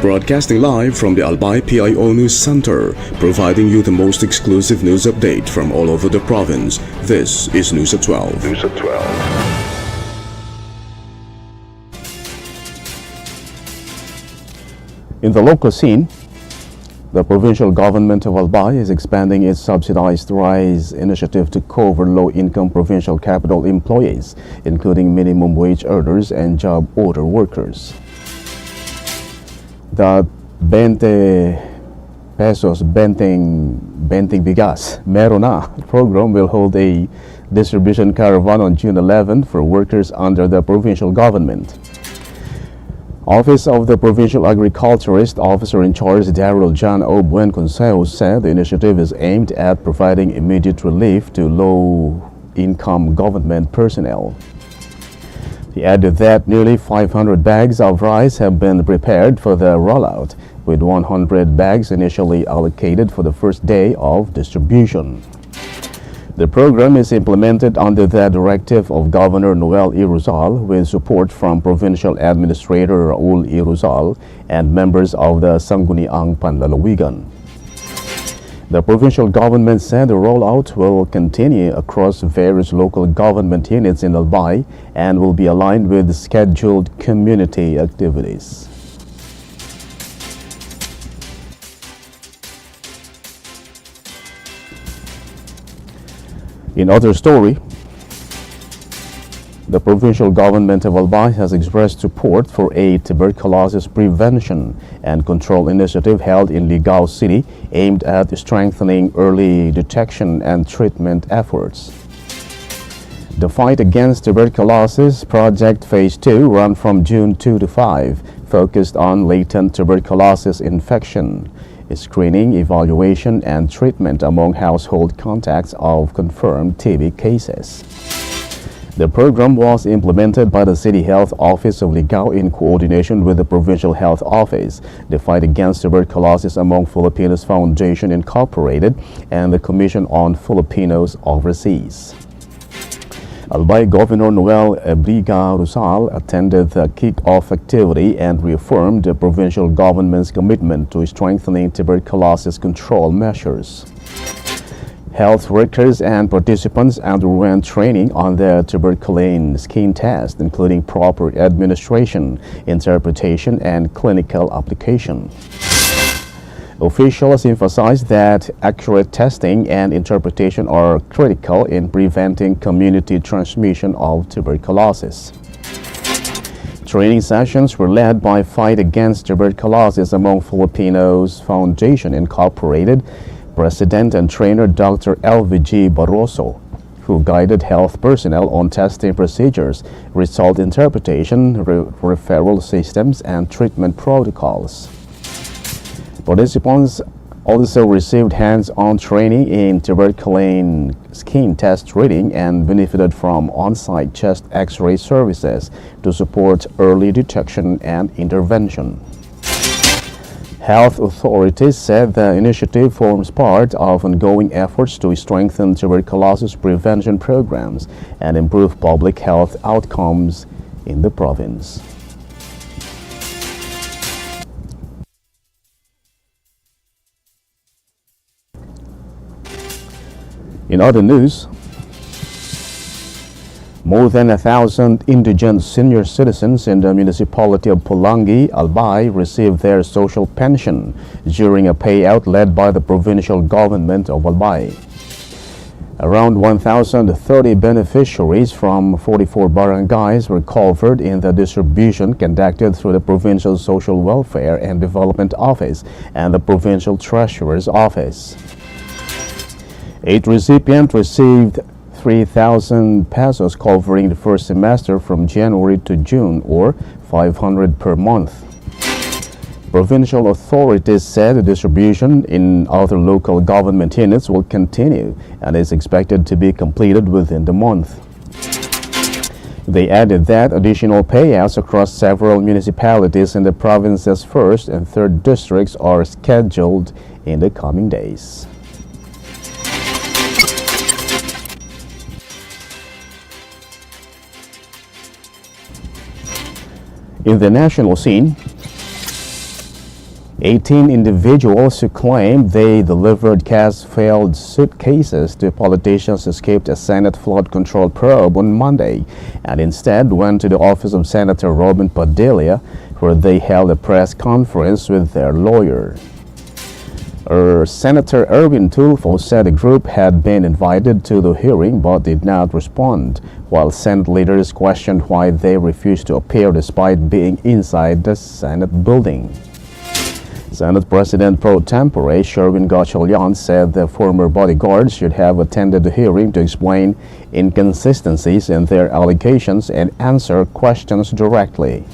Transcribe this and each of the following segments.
Broadcasting live from the Albay PIO News Center, providing you the most exclusive news update from all over the province. This is News at 12. News at 12. In the local scene, the provincial government of Albay is expanding its subsidized RISE initiative to cover low-income provincial capital employees, including minimum wage earners and job order workers. The 20 pesos benting bigas meron na program will hold a distribution caravan on June 11 for workers under the provincial government. Office of the Provincial Agriculturist Officer in Charge Daryl John O. Buen Consejo said the initiative is aimed at providing immediate relief to low-income government personnel. He added that nearly 500 bags of rice have been prepared for the rollout, with 100 bags initially allocated for the first day of distribution. The program is implemented under the directive of Governor Noel Iruzal with support from Provincial Administrator Raul Iruzal and members of the Sangguniang Panlalawigan. The provincial government said the rollout will continue across various local government units in Albay and will be aligned with scheduled community activities. In other story, the provincial government of Albay has expressed support for a tuberculosis prevention and control initiative held in Ligao City aimed at strengthening early detection and treatment efforts. The Fight Against Tuberculosis Project Phase 2, run from June 2 to 5, focused on latent tuberculosis infection, screening, evaluation, and treatment among household contacts of confirmed TB cases. The program was implemented by the City Health Office of Ligao in coordination with the Provincial Health Office, the Fight Against Tuberculosis Among Filipinos Foundation Incorporated, and the Commission on Filipinos Overseas. Albay Governor Noel Ebriga Rusal attended the kick-off activity and reaffirmed the provincial government's commitment to strengthening tuberculosis control measures. Health workers and participants underwent training on the tuberculin skin test, including proper administration, interpretation, and clinical application. Officials emphasized that accurate testing and interpretation are critical in preventing community transmission of tuberculosis. Training sessions were led by Fight Against Tuberculosis Among Filipinos Foundation Incorporated President and Trainer Dr. LVG Barroso, who guided health personnel on testing procedures, result interpretation, referral systems, and treatment protocols. Participants also received hands-on training in tuberculin skin test reading and benefited from on-site chest X-ray services to support early detection and intervention. Health authorities said the initiative forms part of ongoing efforts to strengthen tuberculosis prevention programs and improve public health outcomes in the province. In other news, more than 1,000 indigent senior citizens in the municipality of Pulangi, Albay, received their social pension during a payout led by the provincial government of Albay. Around 1,030 beneficiaries from 44 barangays were covered in the distribution conducted through the Provincial Social Welfare and Development Office and the Provincial Treasurer's Office. 8 recipients received 3,000 pesos covering the first semester from January to June, or 500 per month. Provincial authorities said the distribution in other local government units will continue and is expected to be completed within the month. They added that additional payouts across several municipalities in the province's 1st and 3rd districts are scheduled in the coming days. In the national scene, 18 individuals who claimed they delivered cash-filled suitcases to politicians escaped a Senate flood control probe on Monday and instead went to the office of Senator Robin Padilla, where they held a press conference with their lawyer. Senator Erwin Tulfo said the group had been invited to the hearing but did not respond, while Senate leaders questioned why they refused to appear despite being inside the Senate building. Senate President pro tempore Sherwin Gatchalian said the former bodyguards should have attended the hearing to explain inconsistencies in their allegations and answer questions directly.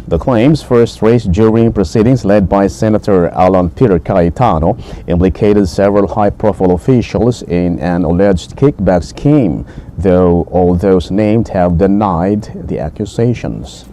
The claims, first raised during proceedings led by Senator Alan Peter Cayetano, implicated several high-profile officials in an alleged kickback scheme, though all those named have denied the accusations.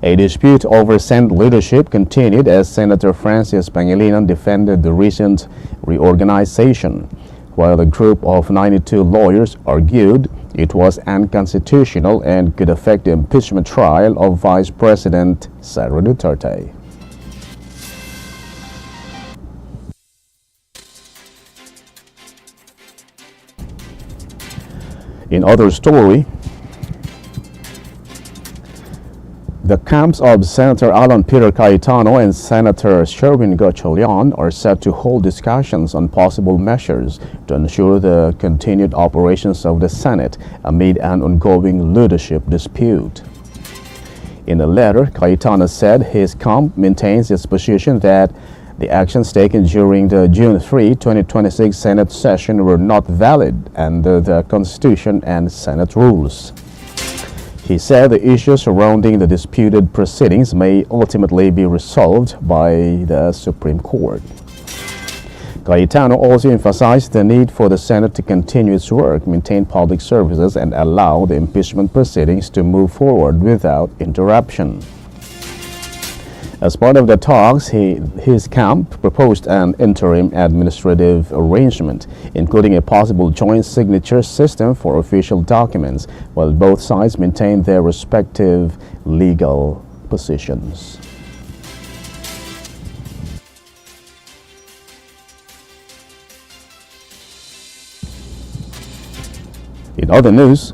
A dispute over Senate leadership continued as Senator Francis Pangilinan defended the recent reorganization, while a group of 92 lawyers argued it was unconstitutional and could affect the impeachment trial of Vice President Sara Duterte. In other story, the camps of Senator Alan Peter Cayetano and Senator Sherwin Gatchalian are set to hold discussions on possible measures to ensure the continued operations of the Senate amid an ongoing leadership dispute. In a letter, Cayetano said his camp maintains its position that the actions taken during the June 3, 2026 Senate session were not valid under the Constitution and Senate rules. He said the issues surrounding the disputed proceedings may ultimately be resolved by the Supreme Court. Cayetano also emphasized the need for the Senate to continue its work, maintain public services, and allow the impeachment proceedings to move forward without interruption. As part of the talks, his camp proposed an interim administrative arrangement, including a possible joint signature system for official documents, while both sides maintain their respective legal positions. In other news,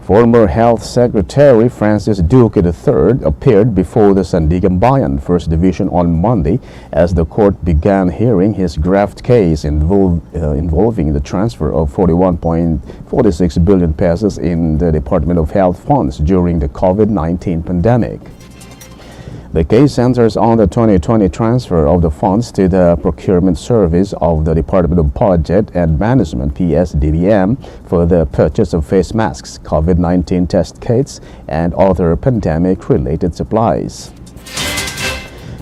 former Health Secretary Francis Duque III appeared before the Sandiganbayan First Division on Monday as the court began hearing his graft case involving the transfer of 41.46 billion pesos in the Department of Health funds during the COVID-19 pandemic. The case centers on the 2020 transfer of the funds to the Procurement Service of the Department of Budget and Management (PSDBM) for the purchase of face masks, COVID-19 test kits, and other pandemic-related supplies.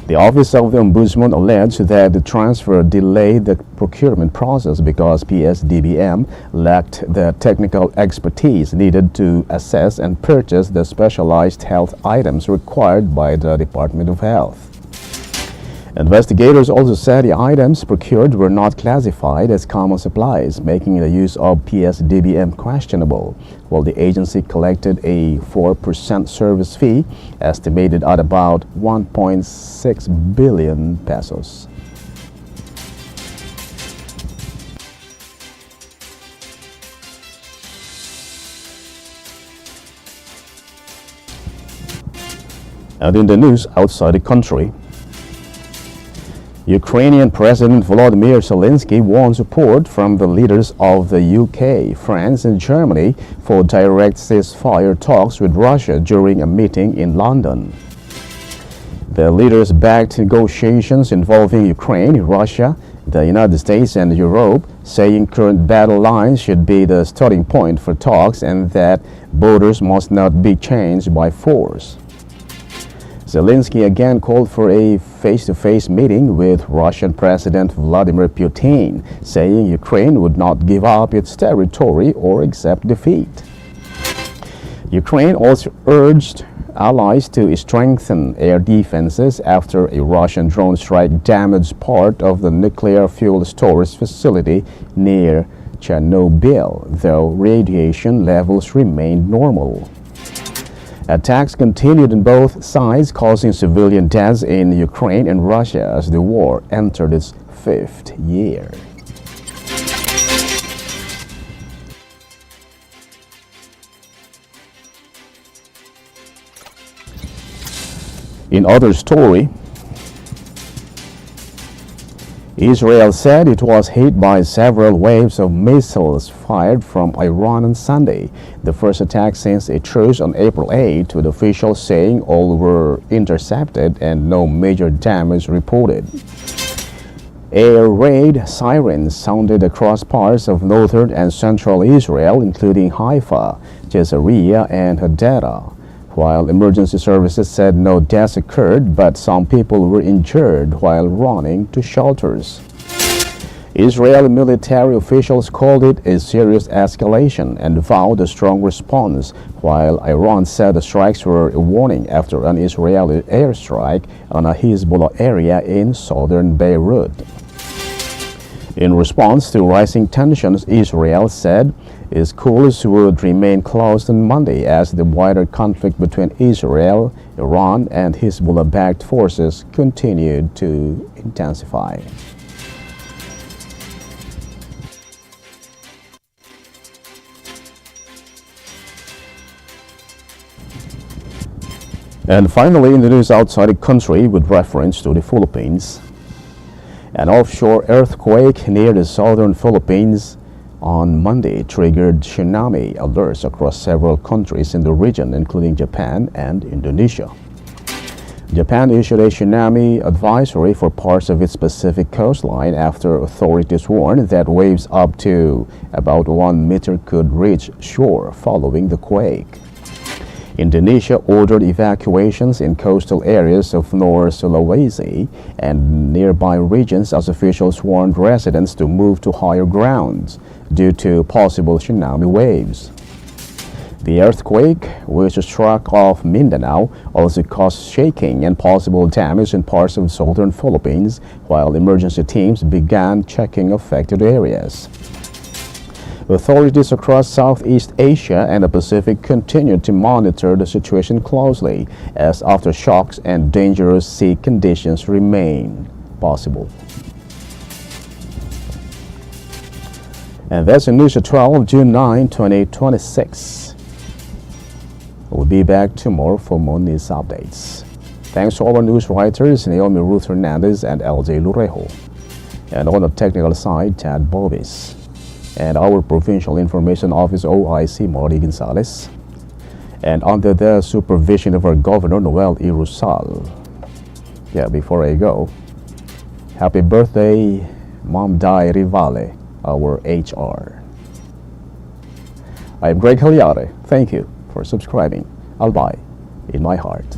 The Office of the Ombudsman alleged that the transfer delayed the procurement process because PSDBM lacked the technical expertise needed to assess and purchase the specialized health items required by the Department of Health. Investigators also said the items procured were not classified as common supplies, making the use of PSDBM questionable, while the agency collected a 4% service fee estimated at about 1.6 billion pesos. And in the news outside the country, Ukrainian President Volodymyr Zelensky won support from the leaders of the UK, France, and Germany for direct ceasefire talks with Russia during a meeting in London. The leaders backed negotiations involving Ukraine, Russia, the United States, and Europe, saying current battle lines should be the starting point for talks and that borders must not be changed by force. Zelensky again called for a face-to-face meeting with Russian President Vladimir Putin, saying Ukraine would not give up its territory or accept defeat. Ukraine also urged allies to strengthen air defenses after a Russian drone strike damaged part of the nuclear fuel storage facility near Chernobyl, though radiation levels remained normal. Attacks continued on both sides, causing civilian deaths in Ukraine and Russia as the war entered its fifth year. In other story, Israel said it was hit by several waves of missiles fired from Iran on Sunday, the first attack since a truce on April 8, with officials saying all were intercepted and no major damage reported. Air raid sirens sounded across parts of northern and central Israel, including Haifa, Caesarea, and Hadera, while emergency services said no deaths occurred, but some people were injured while running to shelters. Israeli military officials called it a serious escalation and vowed a strong response, while Iran said the strikes were a warning after an Israeli airstrike on a Hezbollah area in southern Beirut. In response to rising tensions, Israel said schools would remain closed on Monday as the wider conflict between Israel, Iran, and Hezbollah-backed forces continued to intensify. And finally, in the news outside the country with reference to the Philippines, an offshore earthquake near the southern Philippines on Monday triggered tsunami alerts across several countries in the region, including Japan and Indonesia. Japan issued a tsunami advisory for parts of its Pacific coastline after authorities warned that waves up to about 1 meter could reach shore following the quake. Indonesia ordered evacuations in coastal areas of North Sulawesi and nearby regions as officials warned residents to move to higher grounds due to possible tsunami waves. The earthquake, which struck off Mindanao, also caused shaking and possible damage in parts of southern Philippines, while emergency teams began checking affected areas. Authorities across Southeast Asia and the Pacific continued to monitor the situation closely as aftershocks and dangerous sea conditions remain possible. And that's in News at 12, June 9, 2026. We'll be back tomorrow for more news updates. Thanks to our news writers, Naomi Ruth Hernandez and LJ Lurejo. And on the technical side, Tad Bobis. And our Provincial Information Officer OIC Mori Gonzalez, and under the supervision of our Governor Noel E. Rusal. Before I go, happy birthday, Mom Dai Rivale, our HR. I'm Greg Hallare. Thank you for subscribing. Albay in my heart.